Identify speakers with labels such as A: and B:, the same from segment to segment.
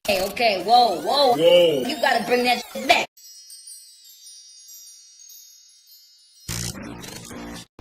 A: Okay, whoa. You gotta bring that shit back.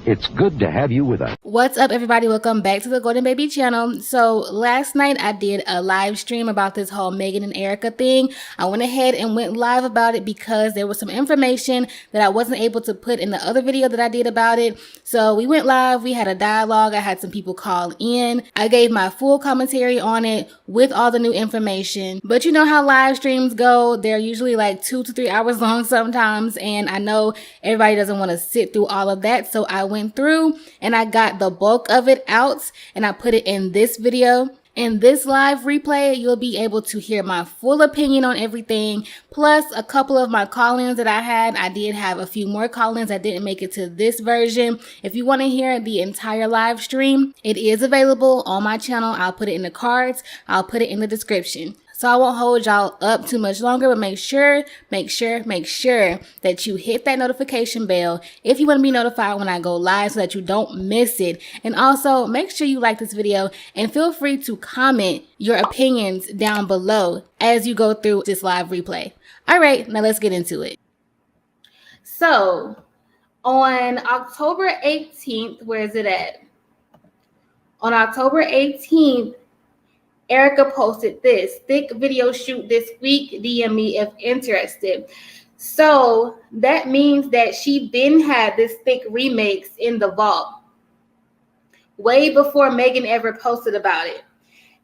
B: It's good to have you with us.
C: What's up, everybody? Welcome back to the GoldenBaby channel. So last night I did a live stream about this whole Megan and Erica thing. I went ahead and went live about it because there was some information that I wasn't able to put in the other video that I did about it. So we went live, we had a dialogue, I had some people call in. I gave my full commentary on it with all the new information. But you know how live streams go, they're usually like 2 to 3 hours long sometimes, and I know everybody doesn't want to sit through all of that, so I went through and I got the bulk of it out and I put it in this video. In this live replay, you'll be able to hear my full opinion on everything, plus a couple of my call-ins that I had. I did have a few more call-ins that didn't make it to this version. If you want to hear the entire live stream, it is available on my channel. I'll put it in the cards. I'll put it in the description. So I won't hold y'all up too much longer, but make sure that you hit that notification bell if you want to be notified when I go live so that you don't miss it. And also make sure you like this video and feel free to comment your opinions down below as you go through this live replay. All right, now let's get into it. So on October 18th, where is it at? On October 18th, Erica posted this: thick video shoot this week, DM me if interested. So that means that she been had this thick remix in the vault way before Megan ever posted about it.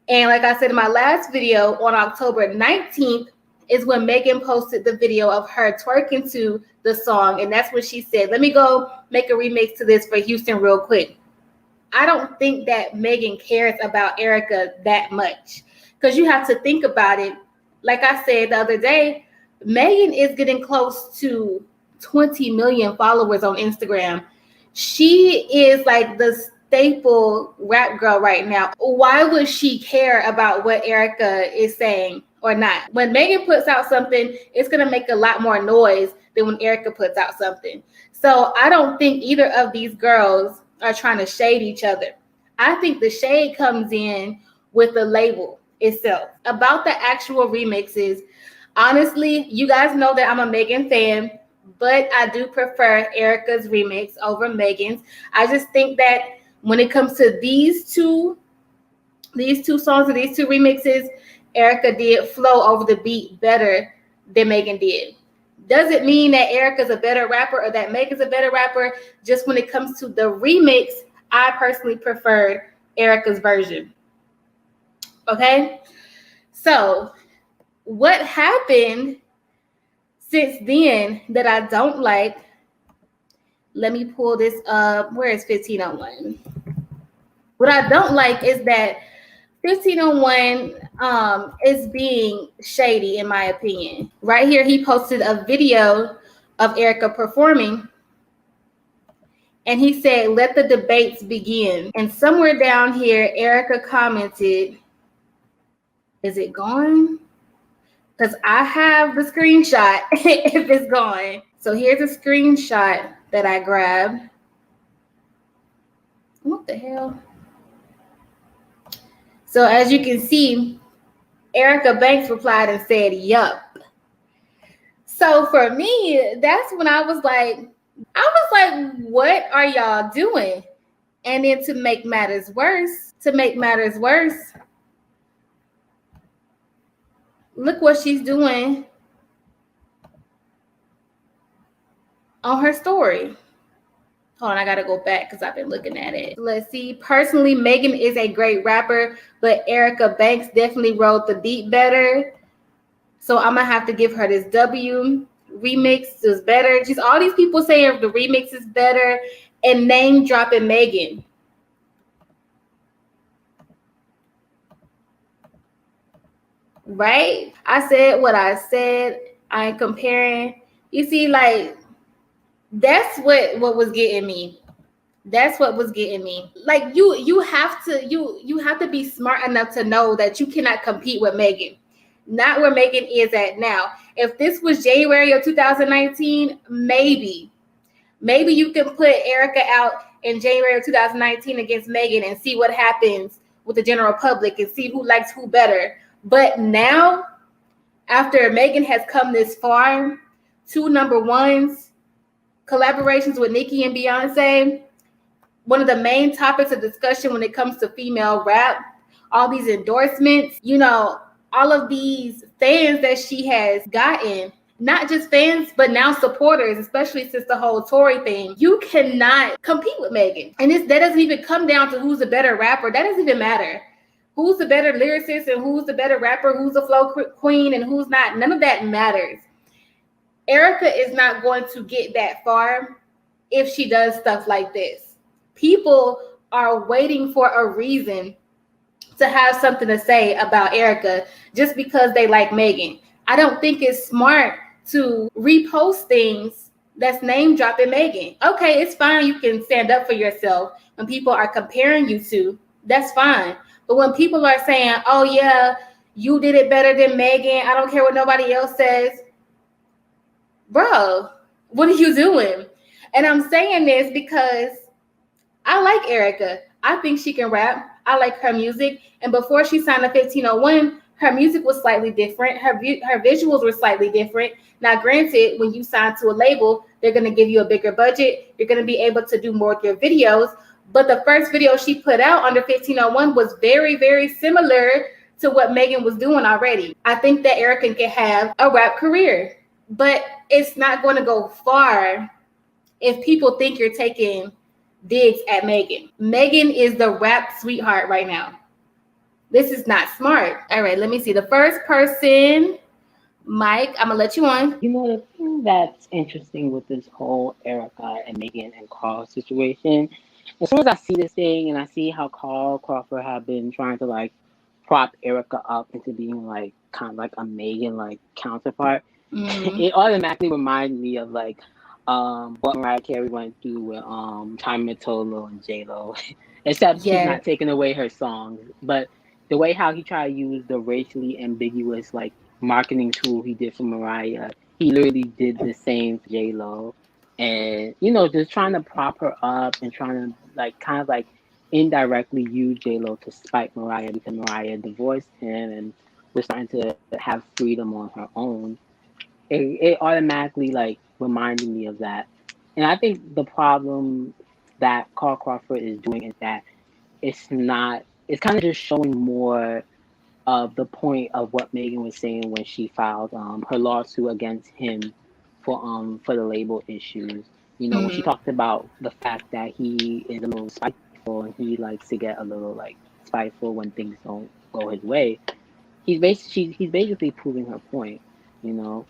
C: And like I said in my last video, on October 19th is when Megan posted the video of her twerking to the song. And that's when she said, let me go make a remix to this for Houston real quick. I don't think that Megan cares about Erica that much, because you have to think about it. Like I said the other day, Megan is getting close to 20 million followers on Instagram. She is like the staple rap girl right now. Why would she care about what Erica is saying or not? When Megan puts out something, it's going to make a lot more noise than when Erica puts out something. So I don't think either of these girls are trying to shade each other. I think the shade comes in with the label itself. About the actual remixes, honestly, you guys know that I'm a Megan fan, but I do prefer Erica's remix over Megan's. I just think that when it comes to these two songs or these two remixes, Erica did flow over the beat better than Megan did. Doesn't mean that Erica's a better rapper or that Megan's a better rapper. Just when it comes to the remix, I personally preferred Erica's version. Okay? So what happened since then that I don't like, let me pull this up. Where is 1501? What I don't like is that 1501 is being shady, in my opinion. Right here, he posted a video of Erica performing, and he said, let the debates begin. And somewhere down here, Erica commented, is it gone? Because I have the screenshot if it's gone. So here's a screenshot that I grabbed. What the hell? So as you can see, Erica Banks replied and said, yup. So for me, that's when I was like, what are y'all doing? And then to make matters worse, look what she's doing on her story. Hold on, I gotta go back because I've been looking at it. Let's see. Personally, Megan is a great rapper, but Erica Banks definitely wrote the beat better. So I'm gonna have to give her this W. Remix is better. Just all these people saying the remix is better and name dropping Megan. Right? I said what I said. I ain't comparing. You see, like, that's what was getting me. That's what was getting me. Like, you have to be smart enough to know that you cannot compete with Megan. Not where Megan is at now. If this was January of 2019, maybe you can put Erica out in January of 2019 against Megan and see what happens with the general public and see who likes who better. But now after Megan has come this far, 2 number ones, collaborations with Nicki and Beyonce, one of the main topics of discussion when it comes to female rap, all these endorsements, you know, all of these fans that she has gotten, not just fans, but now supporters, especially since the whole Tory thing. You cannot compete with Megan. And that doesn't even come down to who's the better rapper. That doesn't even matter. Who's the better lyricist and who's the better rapper, who's the flow queen and who's not. None of that matters. Erica is not going to get that far if she does stuff like this. People are waiting for a reason to have something to say about Erica just because they like Megan. I don't think it's smart to repost things that's name dropping Megan. Okay, it's fine. You can stand up for yourself when people are comparing you to. That's fine. But when people are saying, oh yeah, you did it better than Megan, I don't care what nobody else says. Bro, what are you doing? And I'm saying this because I like Erica. I think she can rap. I like her music. And before she signed to 1501, her music was slightly different. Her visuals were slightly different. Now, granted, when you sign to a label, they're going to give you a bigger budget. You're going to be able to do more of your videos. But the first video she put out under 1501 was very, very similar to what Megan was doing already. I think that Erica can have a rap career, but it's not going to go far if people think you're taking digs at Megan. Megan is the rap sweetheart right now. This is not smart. All right, let me see. The first person, Mike, I'm gonna let you on.
D: You know, the thing that's interesting with this whole Erica and Megan and Carl situation, as soon as I see this thing and I see how Carl Crawford have been trying to like prop Erica up into being like kind of like a Megan like counterpart, it automatically reminds me of like what Mariah Carey went through with Tommy Mottola and J-Lo. Except she's not taking away her songs. But the way how he tried to use the racially ambiguous like marketing tool he did for Mariah, he literally did the same for J-Lo. And, you know, just trying to prop her up and trying to like kind of like indirectly use J-Lo to spite Mariah because Mariah divorced him and was starting to have freedom on her own. It automatically like reminded me of that. And I think the problem that Carl Crawford is doing is that it's kind of just showing more of the point of what Megan was saying when she filed her lawsuit against him for the label issues. You know, when she talked about the fact that he is a little spiteful and he likes to get a little like spiteful when things don't go his way. He's basically proving her point, you know.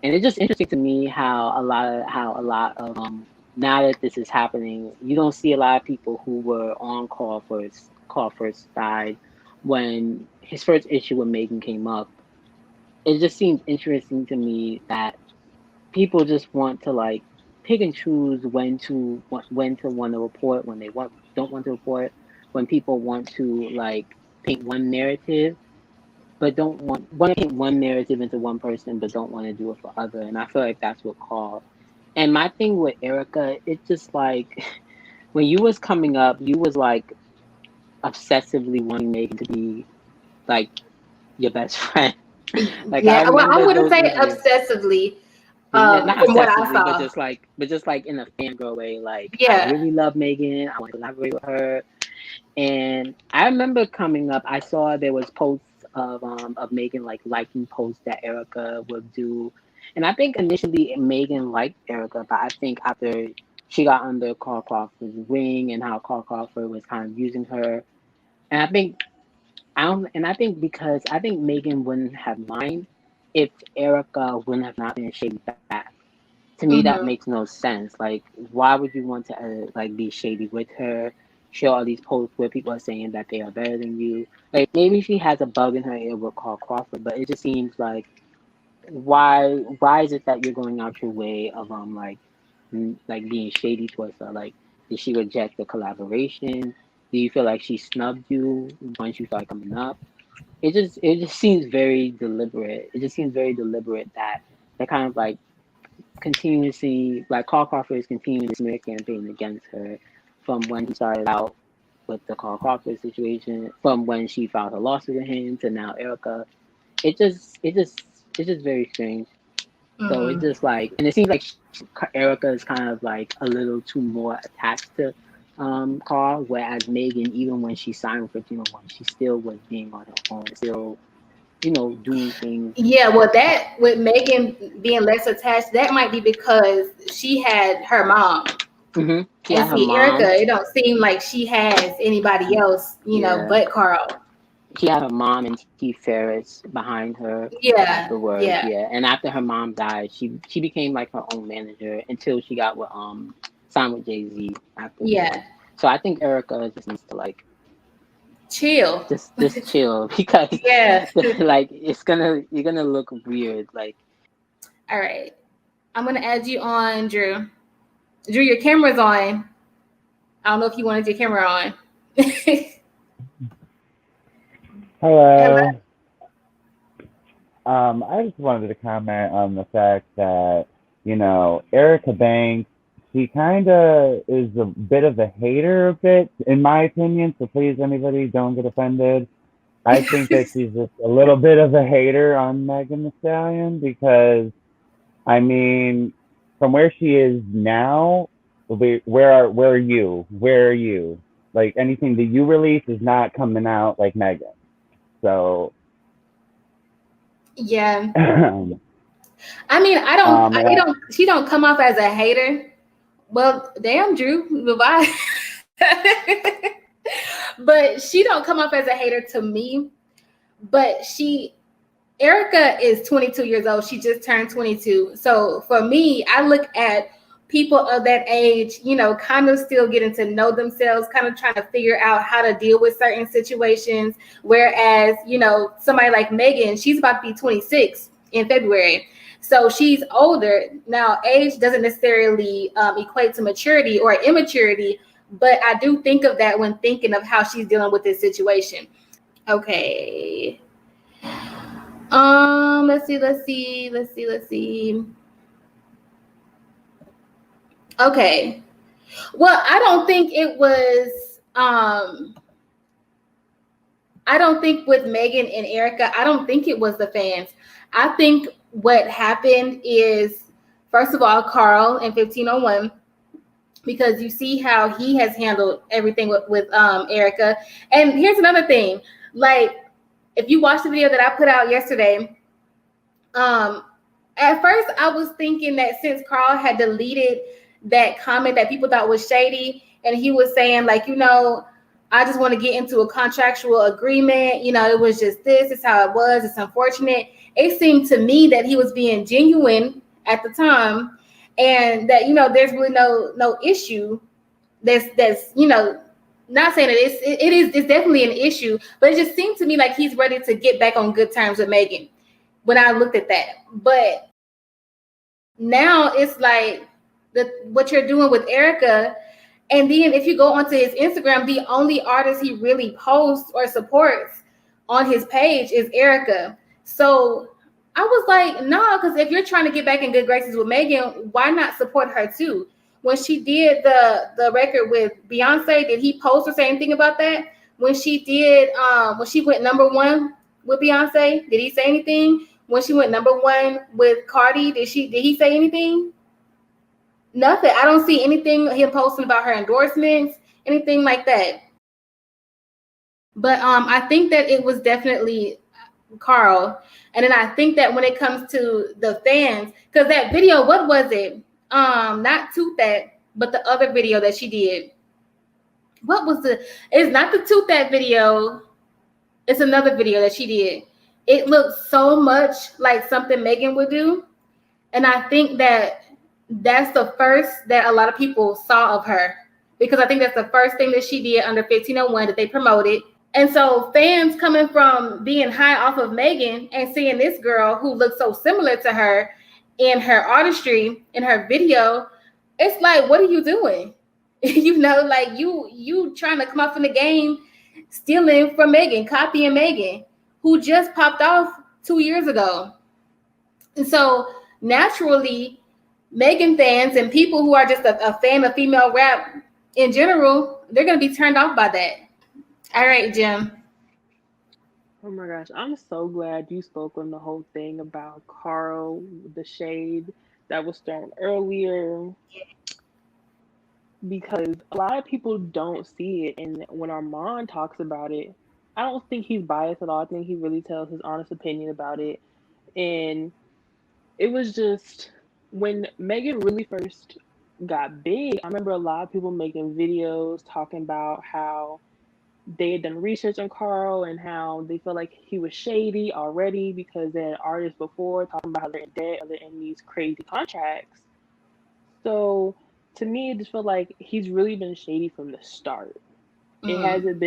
D: And it's just interesting to me how a lot of now that this is happening, you don't see a lot of people who were on Crawford's side when his first issue with Megan came up. It just seems interesting to me that people just want to like pick and choose when to want to report, when they don't want to report, when people want to like paint one narrative but don't want to paint one narrative into one person, but don't want to do it for other. And I feel like that's what Carl. And my thing with Erica, it's just like when you was coming up, you was like obsessively wanting Megan to be like your best friend. Like
C: yeah, I wouldn't say
D: images.
C: obsessively.
D: Not
C: from what I
D: obsessively,
C: saw,
D: but just like in a fangirl way. Like
C: yeah,
D: I really love Megan. I want to collaborate with her. And I remember coming up, I saw there was posts of Megan like liking posts that Erica would do, and I think initially Megan liked Erica, but I think after she got under Carl Crawford's wing and how Carl Crawford was kind of using her, and I think because I think Megan wouldn't have mind if Erica wouldn't have not been shady back. To me, that makes no sense. Like, why would you want to like be shady with her? Share all these posts where people are saying that they are better than you. Like, maybe she has a bug in her ear with Carl Crawford, but it just seems like why is it that you're going out your way of like being shady towards her? Like, did she reject the collaboration? Do you feel like she snubbed you once you started coming up? It just seems very deliberate. It just seems very deliberate that they're kind of like continuously, like Carl Crawford is continuing the smear campaign against her from when he started out with the Carl Crawford situation, from when she filed a lawsuit with him to now Erica. It just it's just very strange. So it's just like, and it seems like Erica is kind of like a little too more attached to Carl, whereas Megan, even when she signed with 1501, she still was being on her own, still, doing things.
C: Yeah, well, that with Megan being less attached, that might be because she had her mom.
D: Mm-hmm. She
C: And
D: had her
C: see,
D: mom.
C: Erica, it don't seem like she has anybody else, but Carl.
D: She had her mom and T. Ferris behind her.
C: Yeah,
D: afterwards.
C: yeah.
D: And after her mom died, she became like her own manager until she got with signed with Jay-Z afterwards.
C: Yeah.
D: So I think Erica just needs to like
C: chill.
D: Just chill because
C: Yeah.
D: like you're gonna look weird. Like,
C: all right. I'm gonna add you on, Drew. Drew, your camera's on. I don't know if you wanted your camera on.
E: Hello. I just wanted to comment on the fact that, Erica Banks, she kind of is a bit of a hater a bit, in my opinion, so please, anybody, don't get offended. I think that she's just a little bit of a hater on Megan Thee Stallion because, I mean, from where she is now, where are you? Where are you? Like, anything that you release is not coming out like Megan. So
C: yeah. I mean, she don't come off as a hater. Well, damn, Drew, goodbye. But she don't come off as a hater to me. But Erica is 22 years old. She just turned 22. So for me, I look at people of that age, kind of still getting to know themselves, kind of trying to figure out how to deal with certain situations. Whereas, somebody like Megan, she's about to be 26 in February. So she's older. Now, age doesn't necessarily equate to maturity or immaturity, but I do think of that when thinking of how she's dealing with this situation. Okay. Let's see. Okay. Well, I don't think it was I don't think with Megan and Erica, I don't think it was the fans. I think what happened is, first of all, Carl in 1501, because you see how he has handled everything with Erica. And here's another thing. Like, if you watch the video that I put out yesterday, at first I was thinking that since Carl had deleted that comment that people thought was shady, and he was saying like, I just want to get into a contractual agreement. It was just this is how it was. It's unfortunate. It seemed to me that he was being genuine at the time, and that there's really no issue. That's not saying that it's definitely an issue, but it just seemed to me like he's ready to get back on good terms with Megan when I looked at that. But now it's like what you're doing with Erica. And then if you go onto his Instagram, the only artist he really posts or supports on his page is Erica. So I was like, no, because if you're trying to get back in good graces with Megan, why not support her too? When she did the record with Beyonce, did he post or say anything about that? When she did, when she went #1 with Beyonce, did he say anything? When she went #1 with Cardi, did he say anything? Nothing. I don't see anything him posting about her endorsements, anything like that. But I think that it was definitely Carl. And then I think that when it comes to the fans, because that video, what was it? Not Tooth That, but the other video that she did. What was it's not the Tooth That video. It's another video that she did. It looked so much like something Megan would do. And I think that that's the first that a lot of people saw of her, because I think that's the first thing that she did under 1501 that they promoted. And so fans coming from being high off of Megan and seeing this girl who looks so similar to her in her artistry, in her video, it's like, what are you doing? Like you trying to come up in the game, stealing from Megan, copying Megan, who just popped off 2 years ago. And so naturally, Megan fans and people who are just a fan of female rap in general, they're going to be turned off by that. All right, Jim.
F: Oh my gosh, I'm so glad you spoke on the whole thing about Carl, the shade that was thrown earlier, because a lot of people don't see it. And when Armand talks about it, I don't think he's biased at all. I think he really tells his honest opinion about it. And it was just when Megan really first got big, I remember a lot of people making videos talking about how they had done research on Carl and how they felt like he was shady already because they had artists before talking about how they're in debt or they're in these crazy contracts. So to me, it just felt like he's really been shady from the start. It hasn't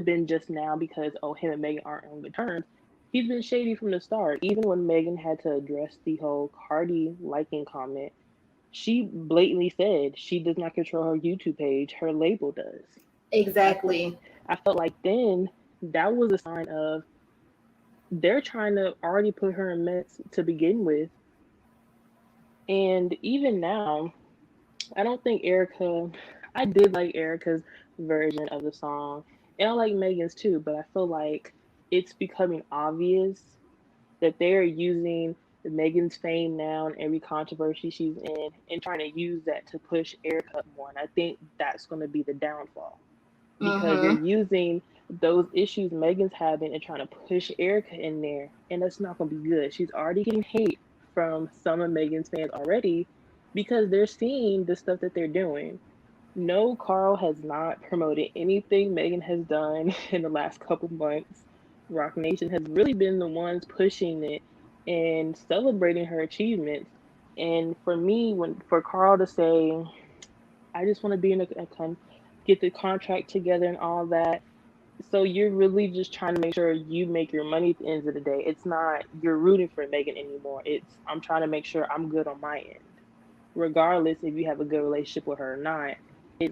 F: been just now because him and Megan aren't on good terms. He's been shady from the start. Even when Megan had to address the whole Cardi liking comment, she blatantly said she does not control her YouTube page. Her label does. I felt
C: Exactly.
F: I felt like then that was a sign of they're trying to already put her in mess to begin with. And even now, I don't think Erica. I did like Erica's version of the song, and I like Megan's too. But I feel like it's becoming obvious that they're using Megan's fame now and every controversy she's in, and trying to use that to push Erica more. And I think that's going to be the downfall because they're
C: Mm-hmm.
F: using those issues Megan's having and trying to push Erica in there, and that's not going to be good. She's already getting hate from some of Megan's fans already because they're seeing the stuff that they're doing. No, Carl has not promoted anything Megan has done in the last couple months. Rock Nation has really been the ones pushing it and celebrating her achievements. And for me, when for Carl to say, "I just want to be in get the contract together and all that," so you're really just trying to make sure you make your money at the end of the day. It's not you're rooting for Megan anymore. It's I'm trying to make sure I'm good on my end, regardless if you have a good relationship with her or not.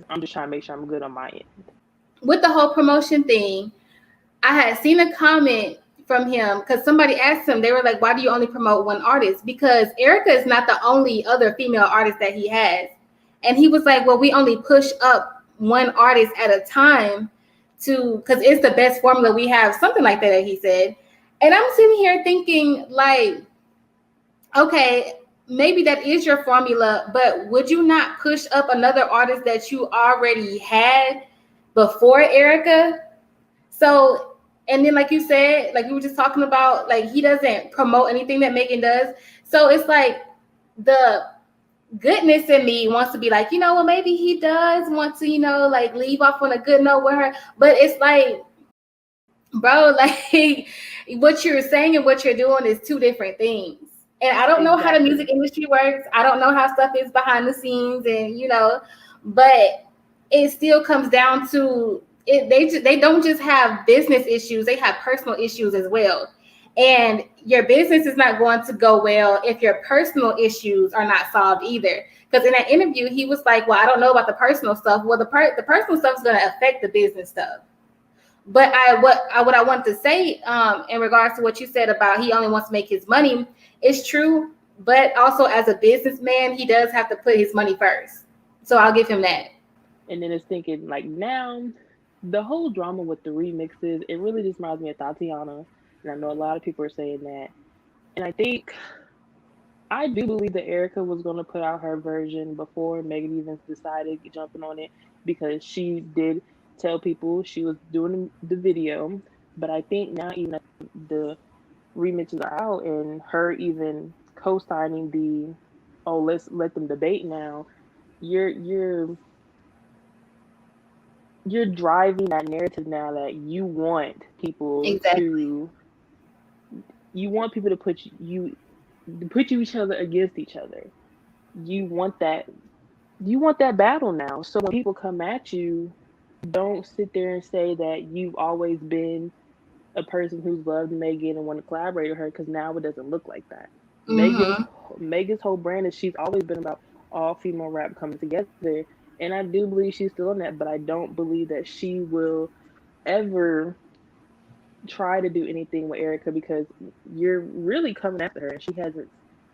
F: I'm just trying to make sure I'm good on my end.
C: With the whole promotion thing, I had seen a comment from him because somebody asked him, they were like, why do you only promote one artist? Because Erica is not the only other female artist that he has. And he was like, well, we only push up one artist at a time because it's the best formula we have, something like that he said. And I'm sitting here thinking, like, okay, maybe that is your formula, but would you not push up another artist that you already had before Erica? So, and then like you said, like we were just talking about, like he doesn't promote anything that Megan does. So it's like the goodness in me wants to be like, well, maybe he does want to, like leave off on a good note with her. But it's like, bro, like what you're saying and what you're doing is two different things. And I don't know how the
F: Exactly.
C: music industry works. I don't know how stuff is behind the scenes, and but it still comes down to it. They don't just have business issues; they have personal issues as well. And your business is not going to go well if your personal issues are not solved either. Because in that interview, he was like, "Well, I don't know about the personal stuff. Well, the personal stuff is going to affect the business stuff." But what I want to say in regards to what you said about he only wants to make his money is true, but also as a businessman, he does have to put his money first. So I'll give him that.
F: And then it's thinking like now, the whole drama with the remixes, it really just reminds me of Tatiana. And I know a lot of people are saying that. And I do believe that Erica was going to put out her version before Megan even decided jumping on it because she did tell people she was doing the video. But I think now even the remixes are out and her even co-signing the let's let them debate now, you're you're you're driving that narrative now that
C: Exactly.
F: you want people to put you each other against each other. You want that battle now. So when people come at you, don't sit there and say that you've always been a person who's loved Megan and want to collaborate with her because now it doesn't look like that. Megan's
C: Mm-hmm.
F: Megan's whole brand is she's always been about all female rap coming together, and I do believe she's still on that, but I don't believe that she will ever try to do anything with Erica because you're really coming after her, and she hasn't,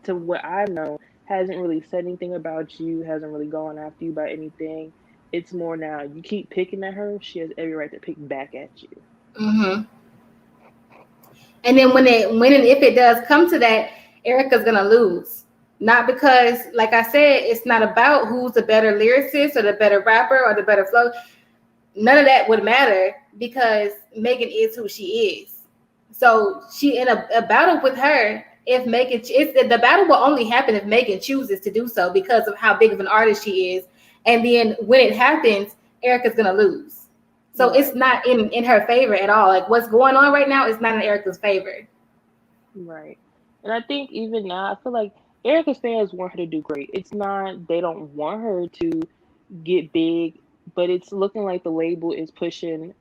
F: to what I know, hasn't really said anything about you, hasn't really gone after you about anything. It's more now you keep picking at her, she has every right to pick back at you.
C: Mm-hmm. And then when and if it does come to that, Erica's gonna lose. Not because, like I said, it's not about who's the better lyricist or the better rapper or the better flow. None of that would matter because Megan is who she is. So she in a battle with her. If Megan, the battle will only happen if Megan chooses to do so because of how big of an artist she is. And then when it happens, Erica's gonna lose. So
F: Right.
C: it's not in her favor at all. Like what's going on right now is not in Erica's favor.
F: Right. And I think even now, I feel like Erica's fans want her to do great. It's not they don't want her to get big, but it's looking like the label is pushing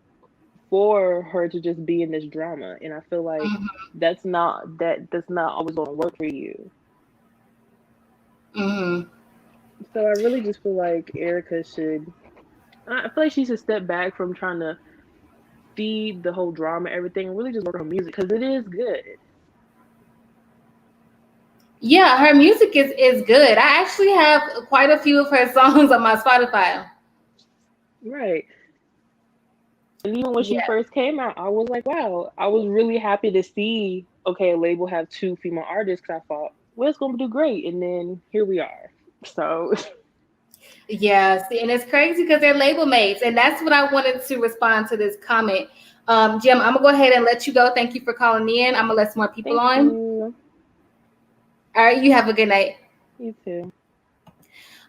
F: for her to just be in this drama. And I feel like that's not always going to work for you.
C: Mm-hmm.
F: So I really just feel like Erica should. I feel like she should step back from trying to feed the whole drama, everything, and really just work on her music because it is good.
C: Yeah, her music is good. I actually have quite a few of her songs on my Spotify.
F: Right. And even when she
C: Yeah.
F: first came out, I was like, wow. I was really happy to see, okay, a label have two female artists because I thought, well, it's going to do great. And then here we are. So,
C: Yeah, see, and it's crazy because they're label mates, and that's what I wanted to respond to this comment. Jim, I'm gonna go ahead and let you go. Thank you for calling in. I'm gonna let some more people
F: thank
C: on.
F: you.
C: All right, you have a good night.
F: You too.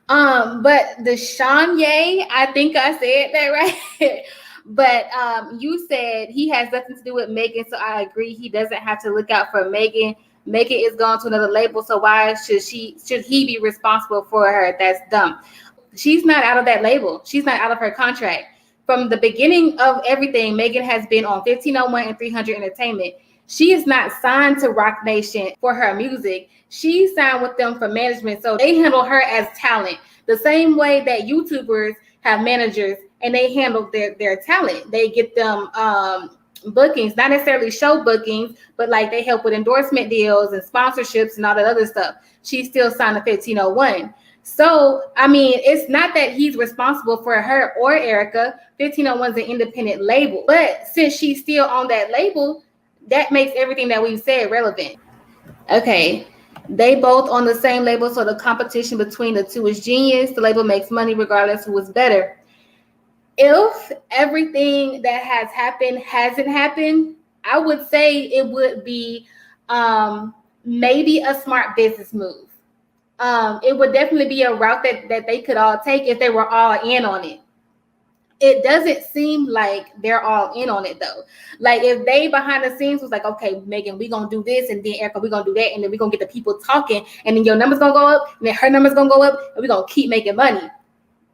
C: But the Shanye, I think I said that right. But you said he has nothing to do with Megan, so I agree. He doesn't have to look out for Megan. Megan is going to another label, so why should he be responsible for her? That's dumb. She's not out of that label. She's not out of her contract. From the beginning of everything, Megan has been on 1501 and 300 Entertainment. She is not signed to Rock Nation for her music. She signed with them for management, so they handle her as talent. The same way that YouTubers have managers and they handle their talent. They get them bookings, not necessarily show bookings, but like they help with endorsement deals and sponsorships and all that other stuff. She's still signed to 1501. So, I mean, it's not that he's responsible for her or Erica. 1501 is an independent label. But since she's still on that label, that makes everything that we've said relevant. Okay. They both on the same label, so the competition between the two is genius. The label makes money regardless who is better. If everything that has happened hasn't happened, I would say it would be maybe a smart business move. It would definitely be a route that they could all take if they were all in on it. It doesn't seem like they're all in on it though. Like if they behind the scenes was like, okay, Megan, we're gonna do this, and then Erica, we're gonna do that, and then we're gonna get the people talking, and then your number's gonna go up, and then her number's gonna go up, and we're gonna keep making money.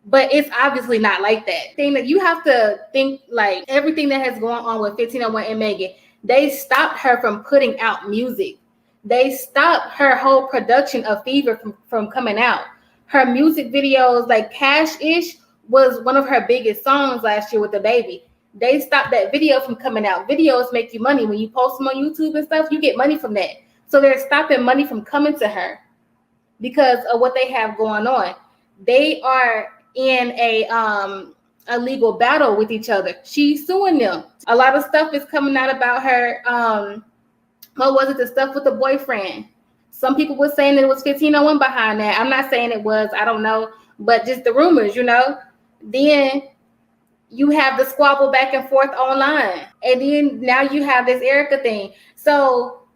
C: But it's obviously not like that. Thing that you have to think like everything that has gone on with 1501 and Megan, they stopped her from putting out music. They stopped her whole production of Fever from coming out. Her music videos, like Cash Ish, was one of her biggest songs last year with the baby. They stopped that video from coming out. Videos make you money. When you post them on YouTube and stuff, you get money from that. So they're stopping money from coming to her because of what they have going on. They are in a legal battle with each other. She's suing them. A lot of stuff is coming out about her. What was it? The stuff with the boyfriend. Some people were saying that it was 1501 behind that. I'm not saying it was. I don't know, but just the rumors, you know. Then you have the squabble back and forth online, and then now you have this Erica thing. So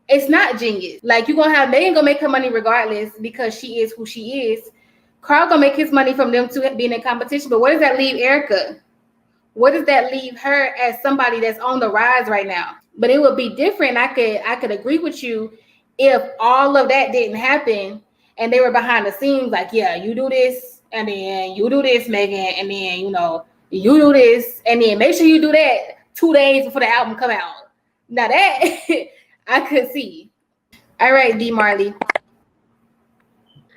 C: it's not genius. Like Megan gonna make her money regardless because she is who she is. Carl gonna make his money from them two being in competition. But where does that leave Erica? Where does that leave her as somebody that's on the rise right now? But it would be different. I could agree with you if all of that didn't happen and they were behind the scenes, like, yeah, you do this, and then you do this, Megan, and then you do this, and then make sure you do that 2 days before the album come out. Now that I could see. All right, D Marley.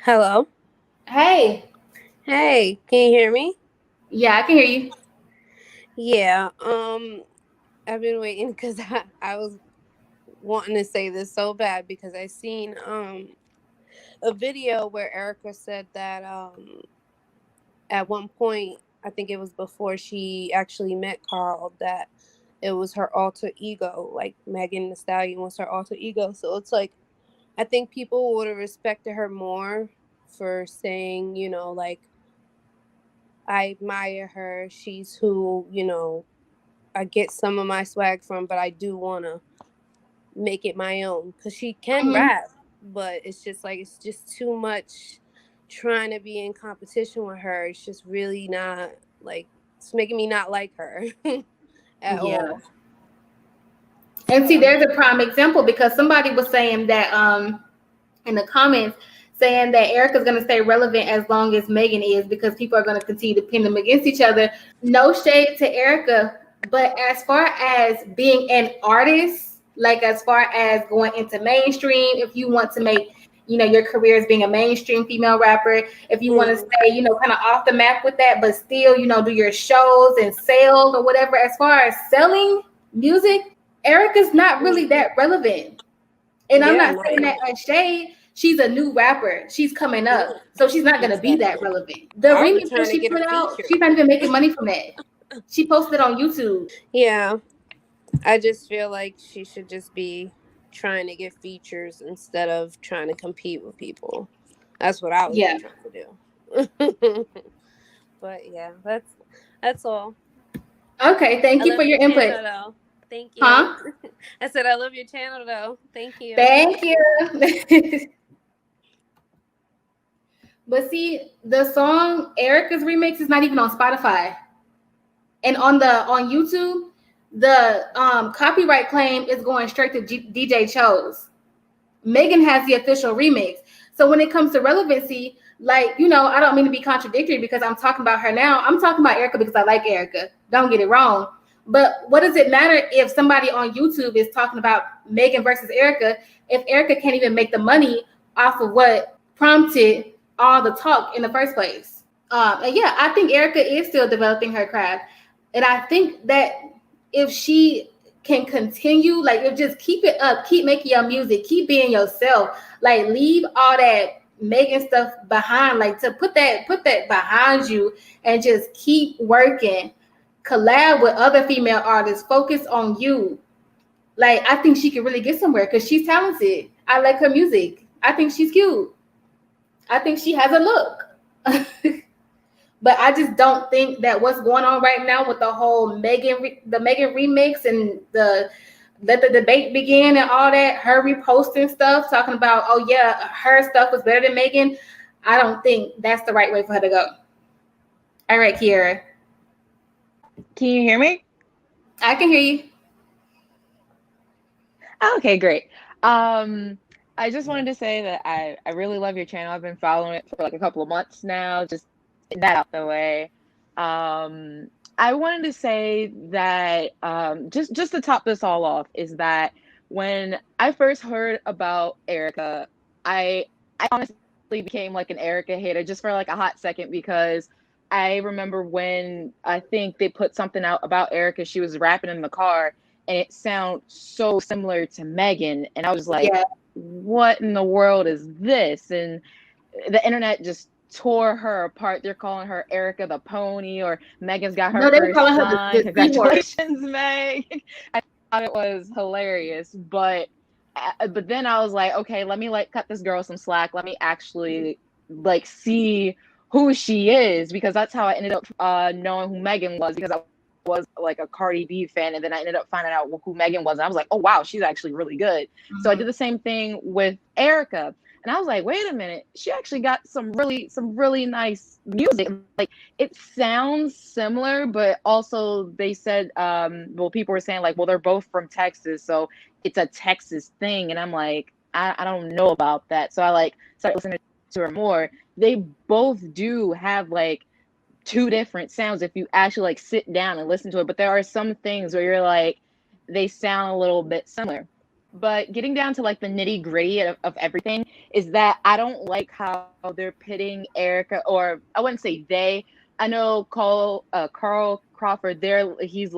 G: Hello.
C: Hey.
G: Hey, can you hear me?
C: Yeah, I can hear you.
G: Yeah. I've been waiting because I was wanting to say this so bad because I seen a video where Erica said that at one point, I think it was before she actually met Carl, that it was her alter ego. Like Megan Thee Stallion was her alter ego. So it's like, I think people would have respected her more for saying, you know, like, I admire her. She's who, you know, I get some of my swag from, but I do want to make it my own. Because she can
C: Mhm.
G: rap, but it's just like, it's just too much trying to be in competition with her. It's just really not, like, it's making me not like her at
C: Yeah.
G: all.
C: And see,
G: So,
C: there's a prime example because somebody was saying that in the comments saying that Erica's going to stay relevant as long as Megan is because people are going to continue to pin them against each other. No shade to Erica, but as far as being an artist, like as far as going into mainstream, if you want to make, you know, your career as being a mainstream female rapper, if you want to stay, you know, kind of off the map with that, but still, you know, do your shows and sales or whatever, as far as selling music, Erica's not really that relevant. And I'm
G: yeah,
C: not saying that as shade. She's a new rapper. She's coming
G: yeah,
C: up. So she's not going to be that
G: exactly.
C: relevant. The
G: I was
C: remix that
G: trying to
C: she
G: get a
C: put out,
G: feature.
C: she's not even making money from that. She posted on YouTube.
G: Yeah, I just feel like she should just be trying to get features instead of trying to compete with people. That's what I would be
C: Yeah.
G: trying to do. But yeah, that's all.
C: Okay. Thank
G: I
C: you
G: love
C: for
G: your
C: your input.
G: channel though. Thank you.
C: Huh?
G: I said I love your channel though. Thank you.
C: Thank you. But see, the song Erica's remix is not even on Spotify. And on YouTube, the copyright claim is going straight to DJ Chose. Megan has the official remix. So when it comes to relevancy, like, you know, I don't mean to be contradictory because I'm talking about her now. I'm talking about Erica because I like Erica. Don't get it wrong. But what does it matter if somebody on YouTube is talking about Megan versus Erica if Erica can't even make the money off of what prompted all the talk in the first place? And yeah, I think Erica is still developing her craft. And I think that if she can continue, like, if just keep it up, keep making your music, keep being yourself, like leave all that Megan stuff behind, like to put that behind you and just keep working, collab with other female artists, focus on you. Like, I think she could really get somewhere because she's talented. I like her music. I think she's cute. I think she has a look. But I just don't think that what's going on right now with the whole the Megan remix and the let the debate begin and all that, her reposting stuff, talking about, oh yeah, her stuff was better than Megan. I don't think that's the right way for her to go. All right, Kiera.
H: Can you hear me?
C: I can hear you.
H: Okay, great. I just wanted to say that I really love your channel. I've been following it for like a couple of months now. Just get that out the way. I wanted to say that just to top this all off is that when I first heard about Erica, I honestly became like an Erica hater just for like a hot second because I remember when I think they put something out about Erica, she was rapping in the car and it sounds so similar to Megan. And I was like,
C: Yeah.
H: what in the world is this? And the internet just tore her apart. They're calling her Erica the Pony, or Megan's got her
C: No, they were
H: first
C: calling her
H: son.
C: the seahorse.
H: Congratulations, Meg. I thought it was hilarious, but then I was like, okay, let me like cut this girl some slack. Let me actually like see who she is, because that's how I ended up knowing who Megan was, because I was like a Cardi B fan, and then I ended up finding out who Megan was, and I was like, oh wow, she's actually really good. So I did the same thing with Erica, and I was like, wait a minute, she actually got some really nice music. Like, it sounds similar, but also they said, well, people were saying like, well, they're both from Texas, so it's a Texas thing, and I'm like, I don't know about that. So I like started listening to her more. They both do have like two different sounds if you actually like sit down and listen to it, but there are some things where you're like, they sound a little bit similar. But getting down to like the nitty gritty of everything is that I don't like how they're pitting Erica, or I wouldn't say they. I know Carl Crawford there, he's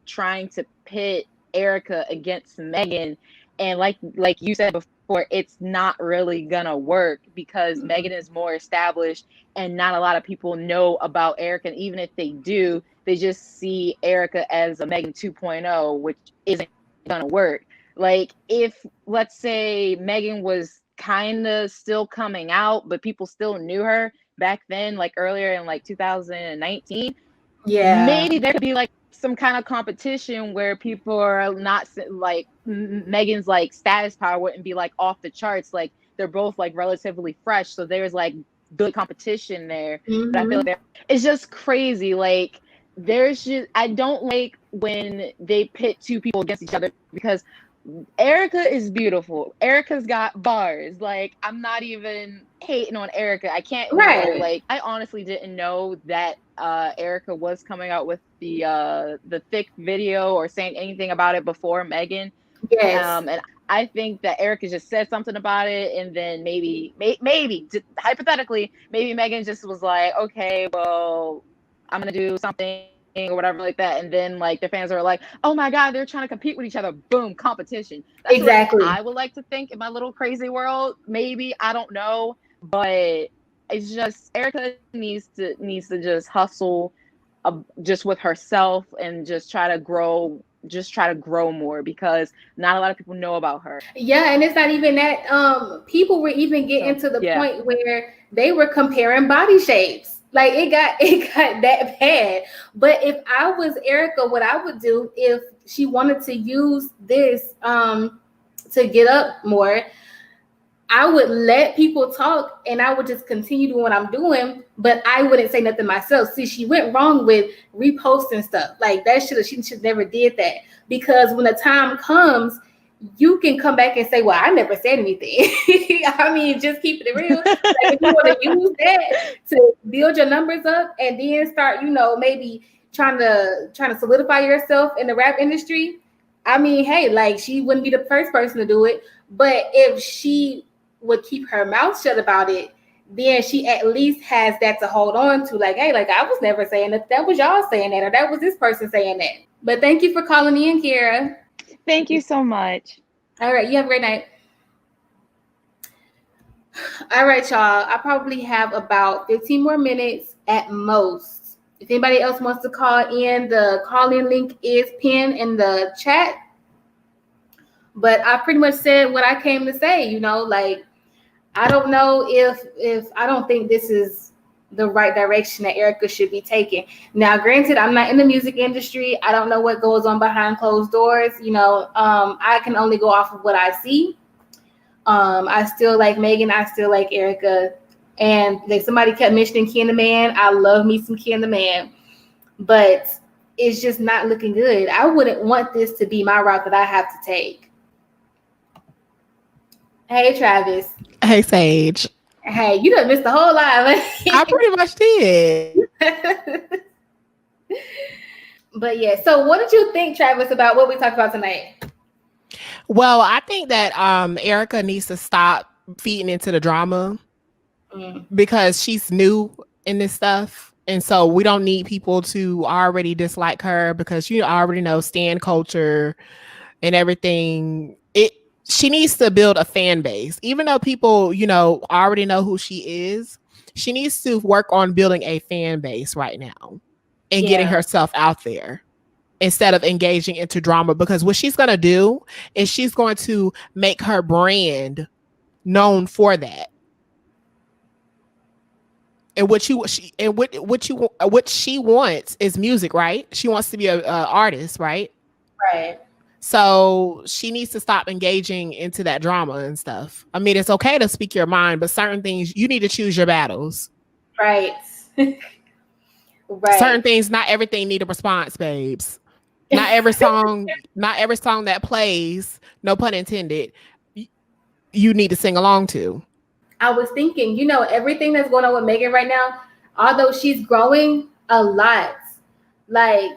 H: trying to pit Erica against Megan, and like you said before, therefore it's not really gonna work because Megan is more established and not a lot of people know about Erica. And even if they do, they just see Erica as a Megan 2.0, which isn't gonna work. Like if let's say Megan was kind of still coming out, but people still knew her back then, like earlier in like 2019,
C: Yeah.
H: maybe there could be like some kind of competition where people are not like Megan's like status power wouldn't be like off the charts. Like they're both like relatively fresh, so there's like good competition there. But I feel like it's just crazy. Like there's just I don't like when they pit two people against each other because Erica is beautiful. Erica's got bars. Like I'm not even hating on Erica. I can't
C: Right.
H: like I honestly didn't know that Erica was coming out with the thick video or saying anything about it before Megan.
C: Yes.
H: And I think that Erica just said something about it, and then maybe hypothetically, maybe Megan just was like, okay, well, I'm gonna do something or whatever like that, and then like their fans are like, oh my god, they're trying to compete with each other. Boom, competition. That's
C: Exactly.
H: what I would like to think in my little crazy world. Maybe I don't know, but it's just Erica needs to just hustle, just with herself and just try to grow more because not a lot of people know about her.
C: Yeah, and it's not even that. People were even getting to the point where they were comparing body shapes. Like it got that bad. But if I was Erica, what I would do if she wanted to use this to get up more, I would let people talk and I would just continue doing what I'm doing, but I wouldn't say nothing myself. See, she went wrong with reposting stuff. Like that she should never did that. Because when the time comes, you can come back and say, well, I never said anything. I mean, just keep it real. Like if you want to use that to build your numbers up and then start, maybe trying to solidify yourself in the rap industry. I mean, hey, like she wouldn't be the first person to do it. But if she would keep her mouth shut about it, then she at least has that to hold on to. Like, hey, like I was never saying that. That was y'all saying that, or that was this person saying that. But thank you for calling in, Kira.
H: Thank you so much.
C: All right, you have a great night. All right, y'all. I probably have about 15 more minutes at most. If anybody else wants to call in, the call-in link is pinned in the chat. But I pretty much said what I came to say, like I don't know if I don't think this is the right direction that Erica should be taking. Now, granted, I'm not in the music industry. I don't know what goes on behind closed doors. I can only go off of what I see. I still like Megan. I still like Erica. And like somebody kept mentioning Ken the Man. I love me some Ken the Man. But it's just not looking good. I wouldn't want this to be my route that I have to take. Hey, Travis.
I: Hey, Sage.
C: Hey, you done missed the whole live.
I: I pretty much did.
C: But yeah, so what did you think, Travis, about what we talked about tonight?
I: Well, I think that Erica needs to stop feeding into the drama because she's new in this stuff. And so we don't need people to already dislike her because you already know stan culture and everything. She needs to build a fan base. Even though people, already know who she is, she needs to work on building a fan base right now and getting herself out there instead of engaging into drama. Because what she's going to do is she's going to make her brand known for that. And what she wants is music, right? She wants to be a artist, right?
C: Right.
I: So she needs to stop engaging into that drama and stuff. I mean, it's okay to speak your mind, but certain things you need to choose your battles.
C: Right.
I: Right. Certain things, not everything need a response, babes. Not every song that plays, no pun intended, you need to sing along to.
C: I was thinking, everything that's going on with Megan right now, although she's growing a lot, like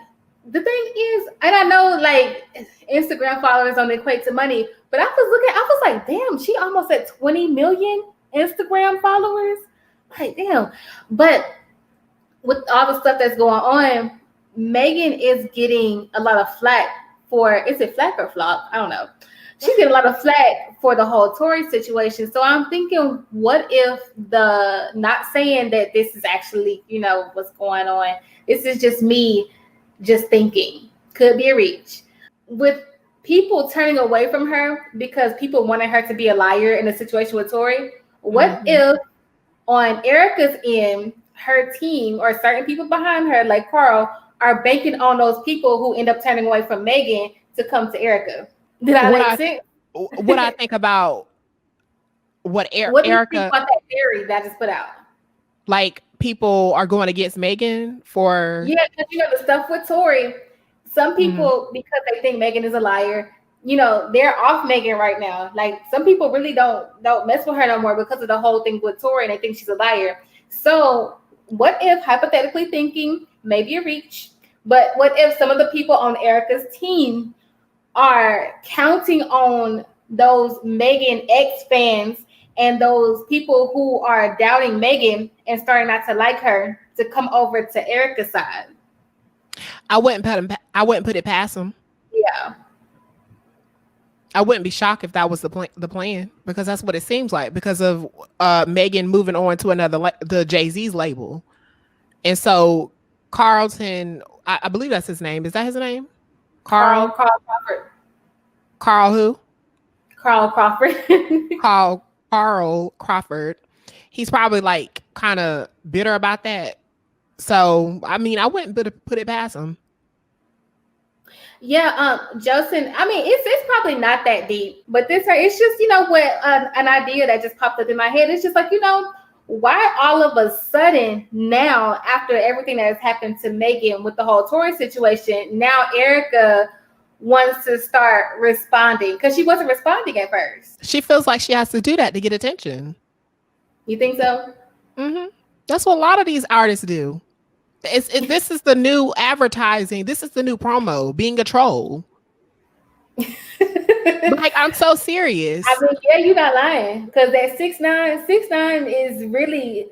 C: the thing is, and I know like Instagram followers don't equate to money, but I was like, damn, she almost at 20 million Instagram followers. Like, damn. But with all the stuff that's going on, Megan is getting a lot of flack for, is it flack or flop? I don't know. she's getting a lot of flack for the whole Tory situation. So I'm thinking, what if not saying that this is actually, what's going on. This is just me just thinking. Could be a reach. With people turning away from her because people wanted her to be a liar in a situation with Tory, what if on Erica's end, her team or certain people behind her, like Carl, are banking on those people who end up turning away from Megan to come to Erica? Did I make sense?
I: What I think about what do you
C: think about that theory that I just put out?
I: Like people are going against Megan for
C: because the stuff with Tory. Some people, because they think Megan is a liar, they're off Megan right now. Like some people really don't mess with her no more because of the whole thing with Tory, and they think she's a liar. So what if, hypothetically thinking, maybe a reach, but what if some of the people on Erica's team are counting on those Megan X fans and those people who are doubting Megan and starting not to like her to come over to Erica's side?
I: I wouldn't put it past them.
C: Yeah.
I: I wouldn't be shocked if that was the plan, because that's what it seems like, because of Megan moving on to the Jay-Z's label. And so Carlton, I believe that's his name. Is that his name?
C: Carl Crawford.
I: Carl who?
C: Carl Crawford.
I: Carl Crawford. He's probably like kind of bitter about that. So, I mean, I wouldn't put it past him.
C: Yeah, Joseph, I mean, it's probably not that deep, but it's just, what an idea that just popped up in my head. It's just like, why all of a sudden now, after everything that has happened to Megan with the whole Tory situation, now Erica wants to start responding, because she wasn't responding at first.
I: She feels like she has to do that to get attention.
C: You think so?
I: Mm-hmm. That's what a lot of these artists do. This is the new advertising. This is the new promo, being a troll. Like, I'm so serious.
C: I mean, yeah, you're not lying, because that 6ix9ine is really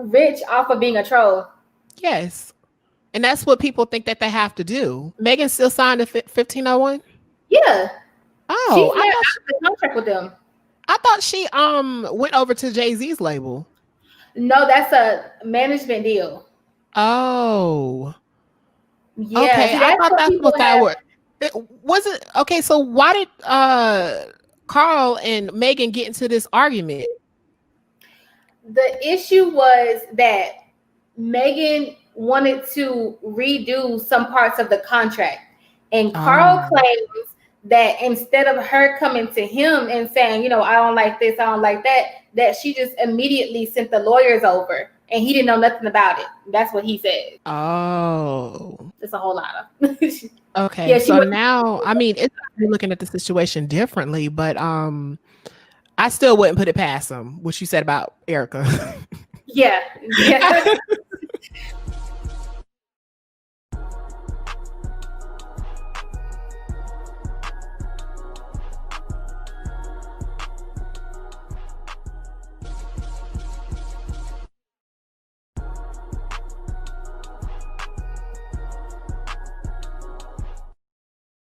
C: rich off of being a troll.
I: Yes. And that's what people think that they have to do. Megan still signed to 1501?
C: Yeah.
I: Oh,
C: she's out the contract with them.
I: I thought she went over to Jay-Z's label.
C: No, that's a management deal.
I: Oh.
C: Yeah.
I: Okay,
C: See,
I: I thought that's what that was. Was it okay? So why did Carl and Megan get into this argument?
C: The issue was that Megan wanted to redo some parts of the contract, and Carl claims that instead of her coming to him and saying, I don't like this, I don't like that she just immediately sent the lawyers over, and he didn't know nothing about it. That's what he said.
I: Oh,
C: it's a whole lot of.
I: Okay, yeah, so now, I mean, it's looking at the situation differently, but I still wouldn't put it past them, what you said about Erica.
C: Yeah.